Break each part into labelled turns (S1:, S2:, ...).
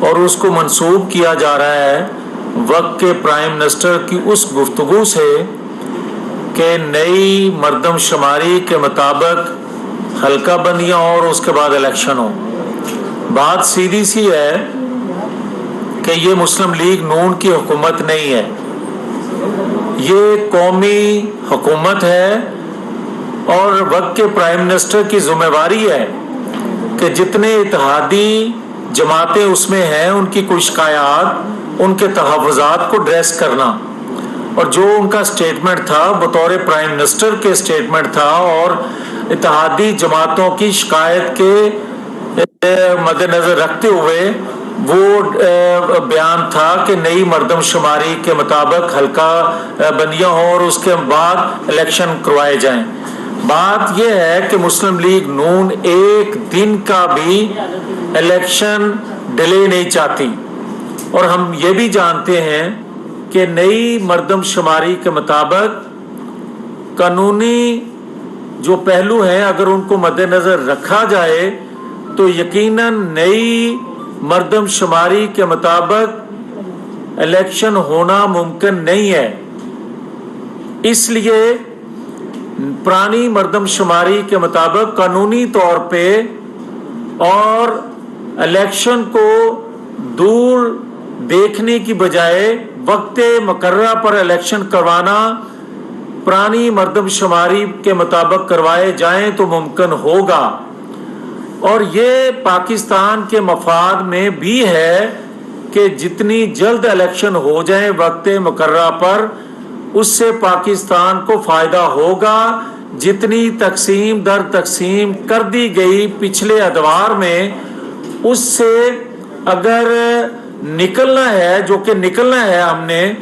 S1: اور اس کو منسوب کیا جا رہا ہے وقت کے پرائم منسٹر کی اس گفتگو سے کہ نئی مردم شماری کے مطابق حلقہ بندیاں اور اس کے بعد الیکشن ہو۔ بات سیدھی سی ہے کہ یہ مسلم لیگ نون کی حکومت نہیں ہے، یہ قومی حکومت ہے، اور وقت کے پرائم منسٹر کی ذمہ داری ہے کہ جتنے اتحادی جماعتیں اس میں ہیں ان کی کوئی شکایات، ان کے تحفظات کو ڈریس کرنا، اور جو ان کا سٹیٹمنٹ تھا بطور پرائم منسٹر کے سٹیٹمنٹ تھا اور اتحادی جماعتوں کی شکایت کے مد نظر رکھتے ہوئے وہ بیان تھا کہ نئی مردم شماری کے مطابق حلقہ بندیاں ہوں اور اس کے بعد الیکشن کروائے جائیں۔ بات یہ ہے کہ مسلم لیگ نون ایک دن کا بھی الیکشن ڈیلے نہیں چاہتی، اور ہم یہ بھی جانتے ہیں کہ نئی مردم شماری کے مطابق قانونی جو پہلو ہیں اگر ان کو مد نظر رکھا جائے تو یقیناً نئی مردم شماری کے مطابق الیکشن ہونا ممکن نہیں ہے۔ اس لیے پرانی مردم شماری کے مطابق قانونی طور پہ اور الیکشن کو دور دیکھنے کی بجائے وقت مقررہ پر الیکشن کروانا پرانی مردم شماری کے مطابق کروائے جائیں تو ممکن ہوگا، اور یہ پاکستان کے مفاد میں بھی ہے کہ جتنی جلد الیکشن ہو جائیں وقت مقررہ پر، اس سے پاکستان کو فائدہ ہوگا۔ جتنی تقسیم در تقسیم کر دی گئی پچھلے ادوار میں، اس سے اگر نکلنا ہے، جو کہ نکلنا ہے ہم نے،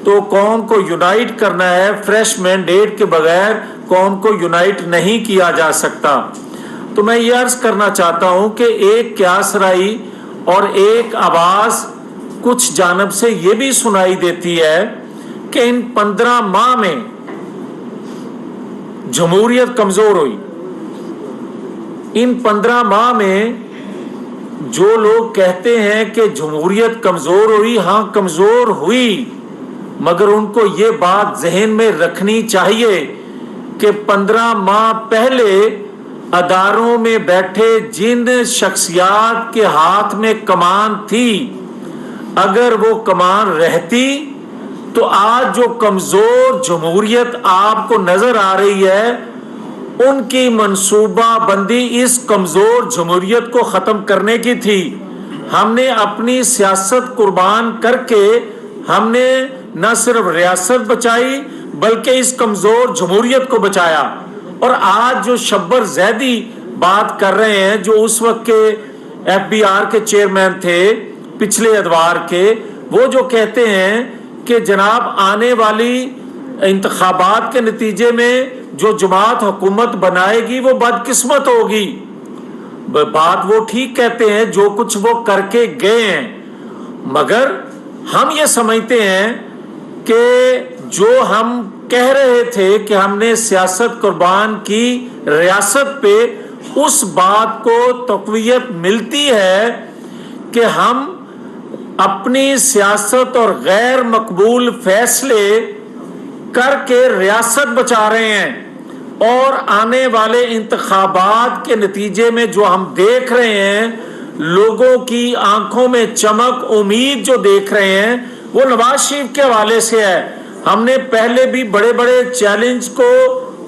S1: تو قوم کو یونائٹ کرنا ہے۔ فریش مینڈیٹ کے بغیر قوم کو یونائٹ نہیں کیا جا سکتا۔ تو میں یہ عرض کرنا چاہتا ہوں کہ ایک قیاس رائے اور ایک آواز کچھ جانب سے یہ بھی سنائی دیتی ہے کہ ان 15 ماہ میں جمہوریت کمزور ہوئی۔ ان 15 ماہ میں جو لوگ کہتے ہیں کہ جمہوریت کمزور ہوئی، ہاں کمزور ہوئی، مگر ان کو یہ بات ذہن میں رکھنی چاہیے کہ 15 ماہ پہلے اداروں میں بیٹھے جن شخصیات کے ہاتھ میں کمان تھی، اگر وہ کمان رہتی تو آج جو کمزور جمہوریت آپ کو نظر آ رہی ہے، ان کی منصوبہ بندی اس کمزور جمہوریت کو ختم کرنے کی تھی۔ ہم نے اپنی سیاست قربان کر کے ہم نے نہ صرف ریاست بچائی بلکہ اس کمزور جمہوریت کو بچایا۔ اور آج جو شبر زیدی بات کر رہے ہیں، جو اس وقت کے FBR کے چیئرمین تھے پچھلے ادوار کے، وہ جو کہتے ہیں کہ جناب آنے والی انتخابات کے نتیجے میں جو جماعت حکومت بنائے گی وہ بدقسمت ہوگی، بات وہ ٹھیک کہتے ہیں، جو کچھ وہ کر کے گئے ہیں، مگر ہم یہ سمجھتے ہیں کہ جو ہم کہہ رہے تھے کہ ہم نے سیاست قربان کی ریاست پہ، اس بات کو تقویت ملتی ہے کہ ہم اپنی سیاست اور غیر مقبول فیصلے کر کے ریاست بچا رہے ہیں، اور آنے والے انتخابات کے نتیجے میں جو ہم دیکھ رہے ہیں، لوگوں کی آنکھوں میں چمک، امید جو دیکھ رہے ہیں، وہ نواز شریف کے حوالے سے ہے۔ ہم نے پہلے بھی بڑے بڑے چیلنج کو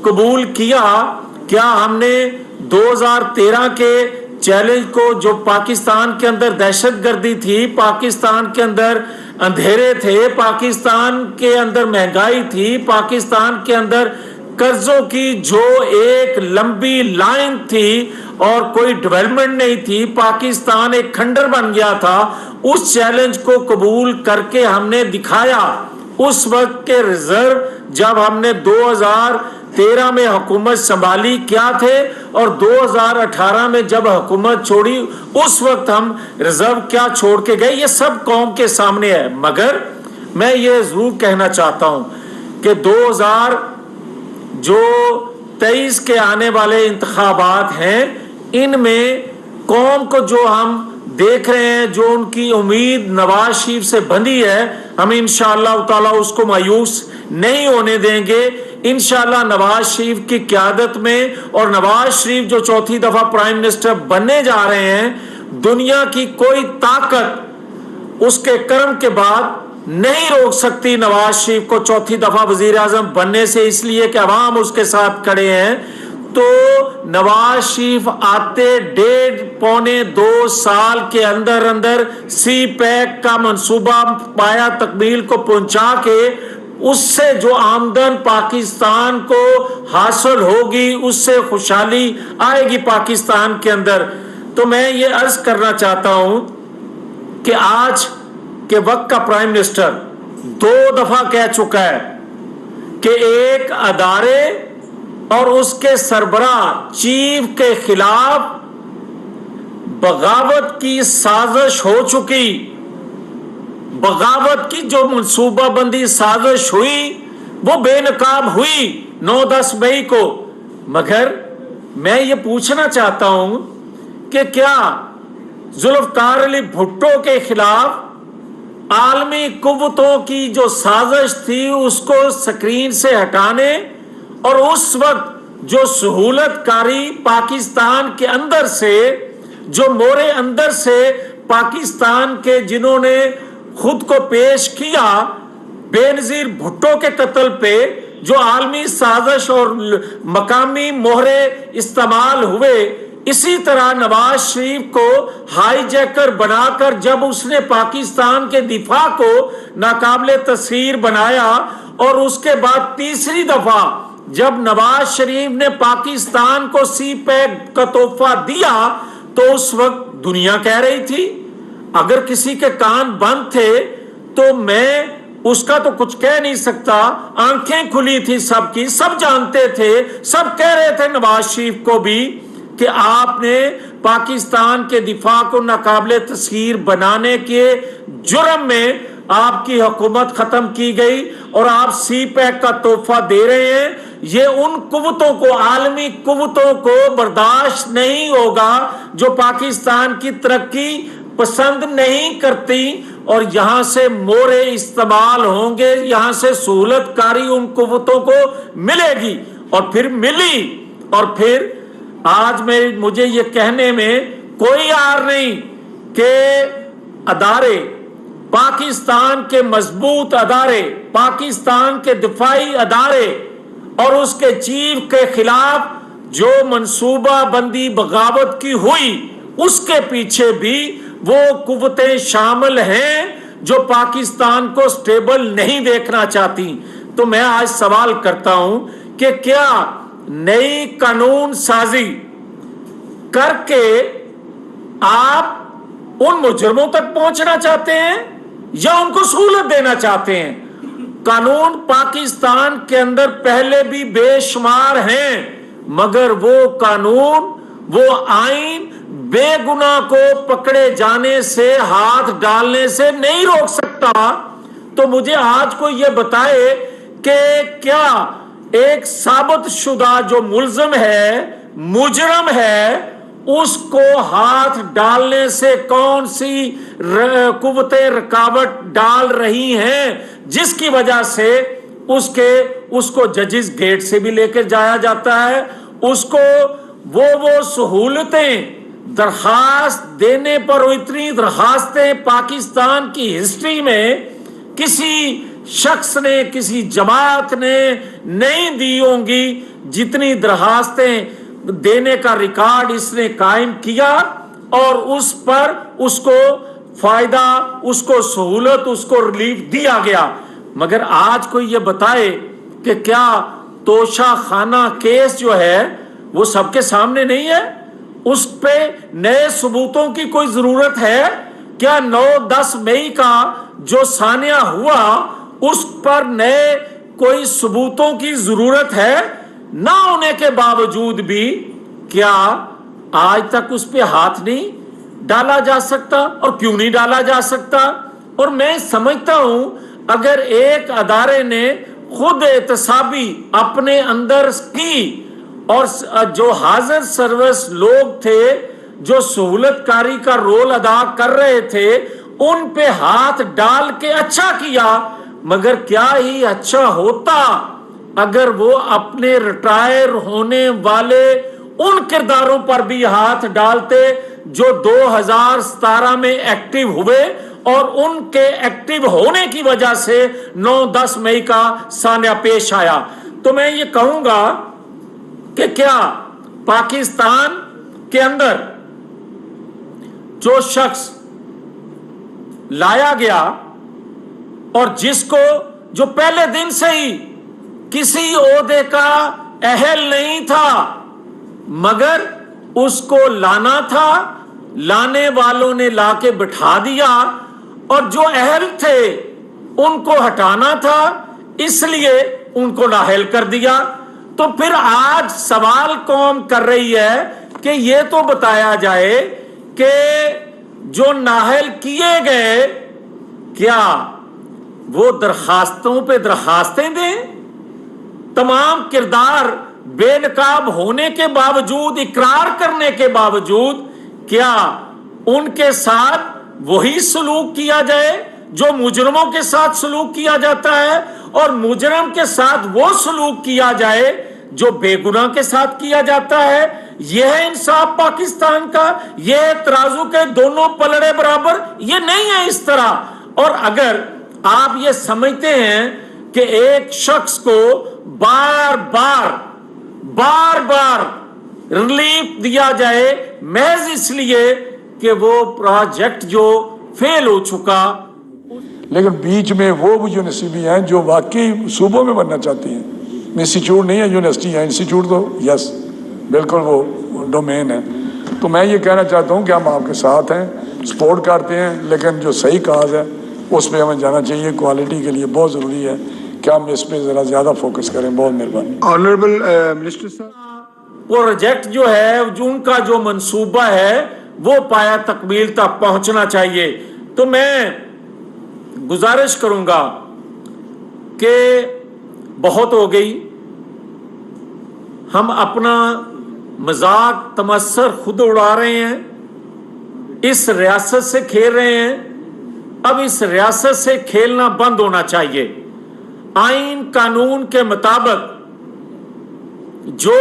S1: قبول کیا، کیا ہم نے 2013 کے چیلنج کو، جو پاکستان کے اندر دہشت گردی تھی، پاکستان کے اندر اندھیرے تھے، پاکستان کے اندر مہنگائی تھی، پاکستان کے اندر قرضوں کی جو ایک لمبی لائن تھی اور کوئی ڈیولپمنٹ نہیں تھی، پاکستان ایک کھنڈر بن گیا تھا، اس چیلنج کو قبول کر کے ہم نے دکھایا۔ اس وقت کے ریزرو جب ہم نے 2013 میں حکومت سنبھالی کیا تھے، اور 2018 میں جب حکومت چھوڑی اس وقت ہم ریزرو کیا چھوڑ کے گئے، یہ سب قوم کے سامنے ہے۔ مگر میں یہ ضرور کہنا چاہتا ہوں کہ 2023 کے آنے والے انتخابات ہیں، ان میں قوم کو جو ہم دیکھ رہے ہیں جو ان کی امید نواز شریف سے بندھی ہے، ہم انشاءاللہ تعالیٰ اس کو مایوس نہیں ہونے دیں گے۔ انشاءاللہ نواز شریف کی قیادت میں، اور نواز شریف جو چوتھی دفعہ پرائم منسٹر بننے جا رہے ہیں، دنیا کی کوئی طاقت اس کے کرم کے بعد نہیں روک سکتی نواز شریف کو چوتھی دفعہ وزیر اعظم بننے سے، اس لیے کہ عوام اس کے ساتھ کھڑے ہیں۔ تو نواز شریف آتے 1.5-2 سال کے اندر اندر سی پیک کا منصوبہ پایا تکمیل کو پہنچا کے اس سے جو آمدن پاکستان کو حاصل ہوگی، اس سے خوشحالی آئے گی پاکستان کے اندر۔ تو میں یہ عرض کرنا چاہتا ہوں کہ آج کے وقت کا پرائم منسٹر 2 دفعہ کہہ چکا ہے کہ ایک ادارے اور اس کے سربراہ چیف کے خلاف بغاوت کی سازش ہو چکی، بغاوت کی جو منصوبہ بندی سازش ہوئی وہ بے نقاب ہوئی 9-10 مئی کو۔ مگر میں یہ پوچھنا چاہتا ہوں کہ کیا ذوالفقار علی بھٹو کے خلاف عالمی قوتوں کی جو سازش تھی اس کو سکرین سے ہٹانے، اور اس وقت جو سہولت کاری پاکستان کے اندر سے، جو مورے اندر سے پاکستان کے جنہوں نے خود کو پیش کیا بے نظیر بھٹو کے قتل پہ، جو عالمی سازش اور مقامی مہرے استعمال ہوئے، اسی طرح نواز شریف کو ہائی جیکر بنا کر جب اس نے پاکستان کے دفاع کو ناقابل تسخیر بنایا، اور اس کے بعد تیسری دفعہ جب نواز شریف نے پاکستان کو سی پیک کا تحفہ دیا تو اس وقت دنیا کہہ رہی تھی، اگر کسی کے کان بند تھے تو میں اس کا تو کچھ کہہ نہیں سکتا، آنکھیں کھلی تھی سب کی، سب جانتے تھے، سب کہہ رہے تھے نواز شریف کو بھی کہ آپ نے پاکستان کے دفاع کو ناقابل تسخیر بنانے کے جرم میں آپ کی حکومت ختم کی گئی اور آپ سی پیک کا تحفہ دے رہے ہیں۔ یہ ان قوتوں کو، عالمی قوتوں کو برداشت نہیں ہوگا جو پاکستان کی ترقی پسند نہیں کرتی، اور یہاں سے مورے استعمال ہوں گے، یہاں سے سہولت کاری ان قوتوں کو ملے گی، اور پھر ملی، اور پھر آج مجھے یہ کہنے میں کوئی عار نہیں کہ ادارے، پاکستان کے مضبوط ادارے، پاکستان کے دفاعی ادارے اور اس کے چیف کے خلاف جو منصوبہ بندی بغاوت کی ہوئی، اس کے پیچھے بھی وہ قوتیں شامل ہیں جو پاکستان کو سٹیبل نہیں دیکھنا چاہتی۔ تو میں آج سوال کرتا ہوں کہ کیا نئی قانون سازی کر کے آپ ان مجرموں تک پہنچنا چاہتے ہیں یا ان کو سہولت دینا چاہتے ہیں؟ قانون پاکستان کے اندر پہلے بھی بے شمار ہیں، مگر وہ قانون، وہ آئین بے گناہ کو پکڑے جانے سے، ہاتھ ڈالنے سے نہیں روک سکتا۔ تو مجھے آج کوئی یہ بتائے کہ کیا ایک ثابت شدہ جو ملزم ہے، مجرم ہے، اس کو ہاتھ ڈالنے سے کون سی قوتیں رکاوٹ ڈال رہی ہیں جس کی وجہ سے اس کو ججز گیٹ سے بھی لے کے جایا جاتا ہے، اس کو وہ سہولتیں درخواست دینے پر، اتنی درخواستیں پاکستان کی ہسٹری میں کسی شخص نے، کسی جماعت نے نہیں دی ہوں گی جتنی درخواستیں دینے کا ریکارڈ اس نے قائم کیا، اور اس پر اس کو فائدہ، اس کو سہولت، اس کو ریلیف دیا گیا۔ مگر آج کوئی یہ بتائے کہ کیا توشہ خانہ کیس جو ہے وہ سب کے سامنے نہیں ہے؟ اس پہ نئے ثبوتوں کی کوئی ضرورت ہے کیا؟ 9-10 مئی کا جو سانحہ ہوا اس پر نئے کوئی ثبوتوں کی ضرورت ہے؟ نہ ہونے کے باوجود بھی کیا آج تک اس پہ ہاتھ نہیں ڈالا جا سکتا؟ اور کیوں نہیں ڈالا جا سکتا؟ اور میں سمجھتا ہوں اگر ایک ادارے نے خود احتسابی اپنے اندر کی، اور جو حاضر سروس لوگ تھے جو سہولت کاری کا رول ادا کر رہے تھے ان پہ ہاتھ ڈال کے اچھا کیا، مگر کیا ہی اچھا ہوتا اگر وہ اپنے ریٹائر ہونے والے ان کرداروں پر بھی ہاتھ ڈالتے جو 2017 میں ایکٹیو ہوئے اور ان کے ایکٹیو ہونے کی وجہ سے 9-10 مئی کا سانحہ پیش آیا۔ تو میں یہ کہوں گا کہ کیا پاکستان کے اندر جو شخص لایا گیا اور جس کو جو پہلے دن سے ہی کسی عہدے کا اہل نہیں تھا مگر اس کو لانا تھا، لانے والوں نے لا کے بٹھا دیا، اور جو اہل تھے ان کو ہٹانا تھا اس لیے ان کو نااہل کر دیا۔ تو پھر آج سوال قوم کر رہی ہے کہ یہ تو بتایا جائے کہ جو نااہل کیے گئے کیا وہ درخواستوں پہ درخواستیں دیں؟ تمام کردار بے نقاب ہونے کے باوجود، اقرار کرنے کے باوجود، کیا ان کے ساتھ وہی سلوک کیا جائے جو مجرموں کے ساتھ سلوک کیا جاتا ہے، اور مجرم کے ساتھ وہ سلوک کیا جائے جو بے گناہ کے ساتھ کیا جاتا ہے؟ یہ ہے انصاف پاکستان کا؟ یہ ہے ترازو کے دونوں پلڑے برابر؟ یہ نہیں ہے اس طرح۔ اور اگر آپ یہ سمجھتے ہیں کہ ایک شخص کو بار بار ریلیف دیا جائے محض اس لیے کہ وہ پروجیکٹ جو فیل ہو چکا،
S2: لیکن بیچ میں وہ یونیورسٹی بھی ہیں جو واقعی صوبوں میں بننا چاہتی ہیں، انسٹیٹیوٹ نہیں ہے، یونیورسٹی ہے۔ انسٹیٹیوٹ تو یس بالکل وہ ڈومین ہے۔ تو میں یہ کہنا چاہتا ہوں کہ ہم آپ کے ساتھ ہیں، سپورٹ کرتے ہیں، لیکن جو صحیح کاز ہے اس پہ ہمیں جانا چاہیے۔ کوالٹی کے لیے بہت ضروری ہے کہ ہم اس پہ ذرا زیادہ فوکس کریں۔ بہت مہربانی۔
S3: آنریبل منسٹر صاحب،
S1: پروجیکٹ جو ہے ان کا جو منصوبہ ہے وہ پایا تکمیل تک پہنچنا چاہیے۔ تو میں گزارش کروں گا کہ بہت ہو گئی، ہم اپنا مذاق تمسخر خود اڑا رہے ہیں، اس ریاست سے کھیل رہے ہیں، اب اس ریاست سے کھیلنا بند ہونا چاہیے۔ آئین قانون کے مطابق جو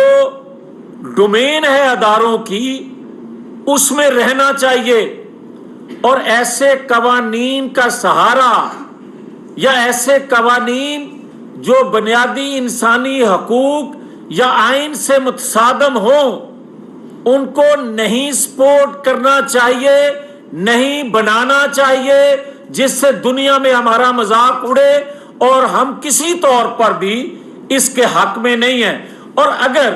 S1: ڈومین ہے اداروں کی اس میں رہنا چاہیے، اور ایسے قوانین کا سہارا یا ایسے قوانین جو بنیادی انسانی حقوق یا آئین سے متصادم ہوں ان کو نہیں سپورٹ کرنا چاہیے، نہیں بنانا چاہیے، جس سے دنیا میں ہمارا مذاق اڑے اور ہم کسی طور پر بھی اس کے حق میں نہیں ہیں۔ اور اگر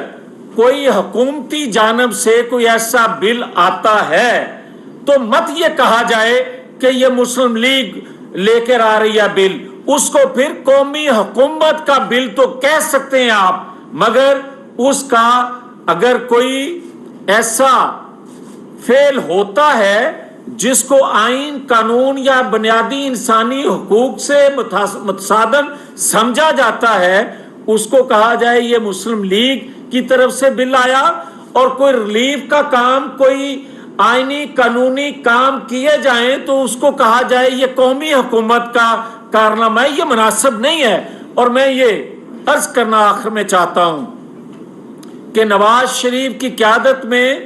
S1: کوئی حکومتی جانب سے کوئی ایسا بل آتا ہے تو مت یہ کہا جائے کہ یہ مسلم لیگ لے کر آ رہی ہے بل، اس کو پھر قومی حکومت کا بل تو کہہ سکتے ہیں آپ، مگر اس کا اگر کوئی ایسا فعل ہوتا ہے جس کو آئین قانون یا بنیادی انسانی حقوق سے متصادم سمجھا جاتا ہے، اس کو کہا جائے یہ مسلم لیگ کی طرف سے بل آیا، اور کوئی ریلیف کا کام، کوئی آئینی قانونی کام کیے جائیں تو اس کو کہا جائے یہ قومی حکومت کا کارنامہ ہے۔ یہ مناسب نہیں ہے۔ اور میں یہ عرض کرنا آخر میں چاہتا ہوں کہ نواز شریف کی قیادت میں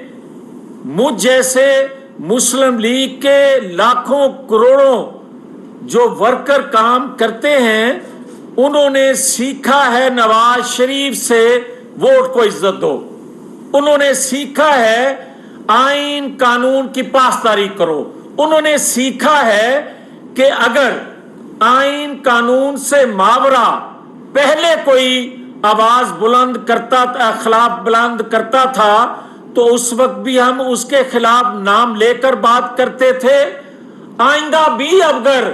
S1: مجھ جیسے مسلم لیگ کے لاکھوں کروڑوں جو ورکر کام کرتے ہیں، انہوں نے سیکھا ہے نواز شریف سے ووٹ کو عزت دو، انہوں نے سیکھا ہے آئین قانون کی پاسداری کرو، انہوں نے سیکھا ہے کہ اگر آئین قانون سے ماورا پہلے کوئی آواز بلند کرتا تھا، خلاف بلند کرتا تھا، تو اس وقت بھی ہم اس کے خلاف نام لے کر بات کرتے تھے۔ آئندہ بھی اگر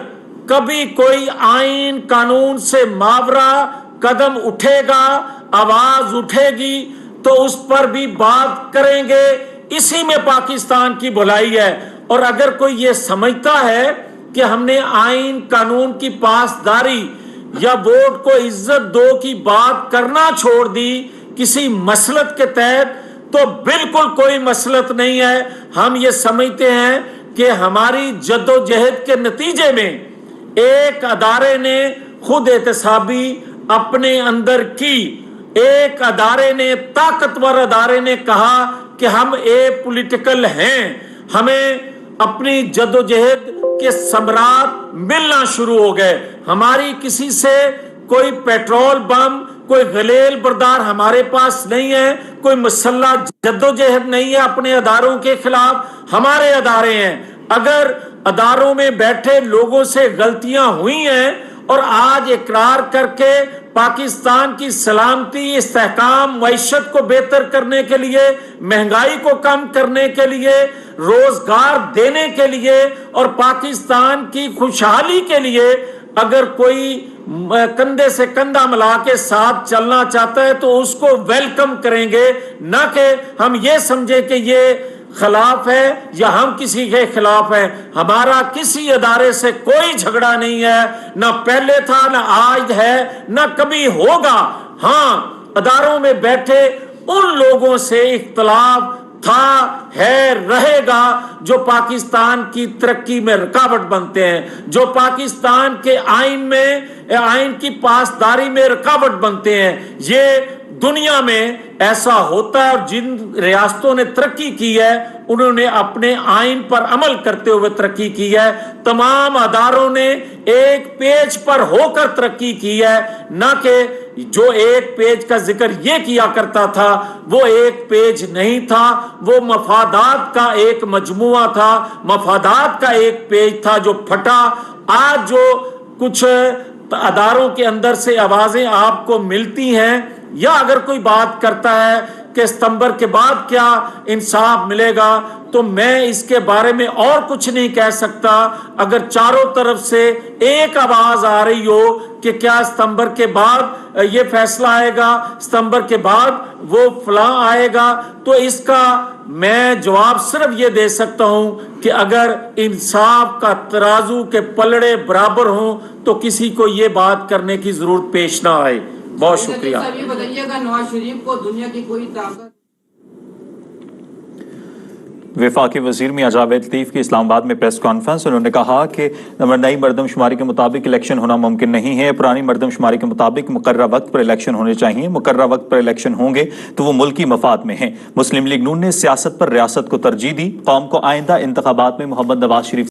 S1: کبھی کوئی آئین قانون سے ماورا قدم اٹھے گا، آواز اٹھے گی، تو اس پر بھی بات کریں گے۔ اسی میں پاکستان کی بھلائی ہے۔ اور اگر کوئی یہ سمجھتا ہے کہ ہم نے آئین قانون کی پاسداری یا ووٹ کو عزت دو کی بات کرنا چھوڑ دی کسی مسلط کے تحت، تو بالکل کوئی مسلط نہیں ہے. ہم یہ سمجھتے ہیں کہ ہماری جدوجہد کے نتیجے میں ایک ادارے نے خود احتسابی اپنے اندر کی، ایک ادارے نے، طاقتور ادارے نے کہا کہ ہم پولیٹیکل ہیں، ہمیں اپنی جدوجہد کے ثمرات ملنا شروع ہو گئے. ہماری کسی سے کوئی پیٹرول بم، کوئی غلیل بردار ہمارے پاس نہیں ہے، کوئی مسلح جدوجہد نہیں ہے اپنے اداروں کے خلاف. ہمارے ادارے ہیں. اگر اداروں میں بیٹھے لوگوں سے غلطیاں ہوئی ہیں اور آج اقرار کر کے پاکستان کی سلامتی، استحکام، معیشت کو بہتر کرنے کے لیے، مہنگائی کو کم کرنے کے لیے، روزگار دینے کے لیے اور پاکستان کی خوشحالی کے لیے اگر کوئی کندھے سے کندھا ملا کے ساتھ چلنا چاہتا ہے تو اس کو ویلکم کریں گے، نہ کہ ہم یہ سمجھے کہ یہ خلاف ہے یا ہم کسی کے خلاف ہیں. ہمارا کسی ادارے سے کوئی جھگڑا نہیں ہے، نہ پہلے تھا، نہ آج ہے، نہ کبھی ہوگا. ہاں، اداروں میں بیٹھے ان لوگوں سے اختلاف تھا، ہے، رہے گا جو پاکستان کی ترقی میں رکاوٹ بنتے ہیں، جو پاکستان کے آئین کی پاسداری میں رکاوٹ بنتے ہیں. یہ دنیا میں ایسا ہوتا ہے، اور جن ریاستوں نے ترقی کی ہے انہوں نے اپنے آئین پر عمل کرتے ہوئے ترقی کی ہے. تمام اداروں نے ایک پیج پر ہو کر ترقی کی ہے، نہ کہ جو ایک پیج کا ذکر یہ کیا کرتا تھا وہ ایک پیج نہیں تھا، وہ مفادات کا ایک مجموعہ تھا، مفادات کا ایک پیج تھا جو پھٹا. آج جو کچھ اداروں کے اندر سے آوازیں آپ کو ملتی ہیں، یا اگر کوئی بات کرتا ہے کہ ستمبر کے بعد کیا انصاف ملے گا، تو میں اس کے بارے میں اور کچھ نہیں کہہ سکتا. اگر چاروں طرف سے ایک آواز آ رہی ہو کہ کیا ستمبر کے بعد یہ فیصلہ آئے گا، ستمبر کے بعد وہ فلاں آئے گا، تو اس کا میں جواب صرف یہ دے سکتا ہوں کہ اگر انصاف کا ترازو کے پلڑے برابر ہوں تو کسی کو یہ بات کرنے کی ضرورت پیش نہ آئے. بہت شکریہ.
S4: یہ بتائیے گا نواز شریف کو دنیا کی کوئی طاقت.
S5: وفاقی وزیر میاں جاوید لطیف کی اسلام آباد میں پریس کانفرنس. انہوں نے کہا کہ نئی مردم شماری کے مطابق الیکشن ہونا ممکن نہیں ہے. پرانی مردم شماری کے مطابق مقررہ وقت پر الیکشن ہونے چاہیے. مقررہ وقت پر الیکشن ہوں گے تو وہ ملکی مفاد میں ہیں. مسلم لیگ نون نے سیاست پر ریاست کو ترجیح دی. قوم کو آئندہ انتخابات میں محمد نواز شریف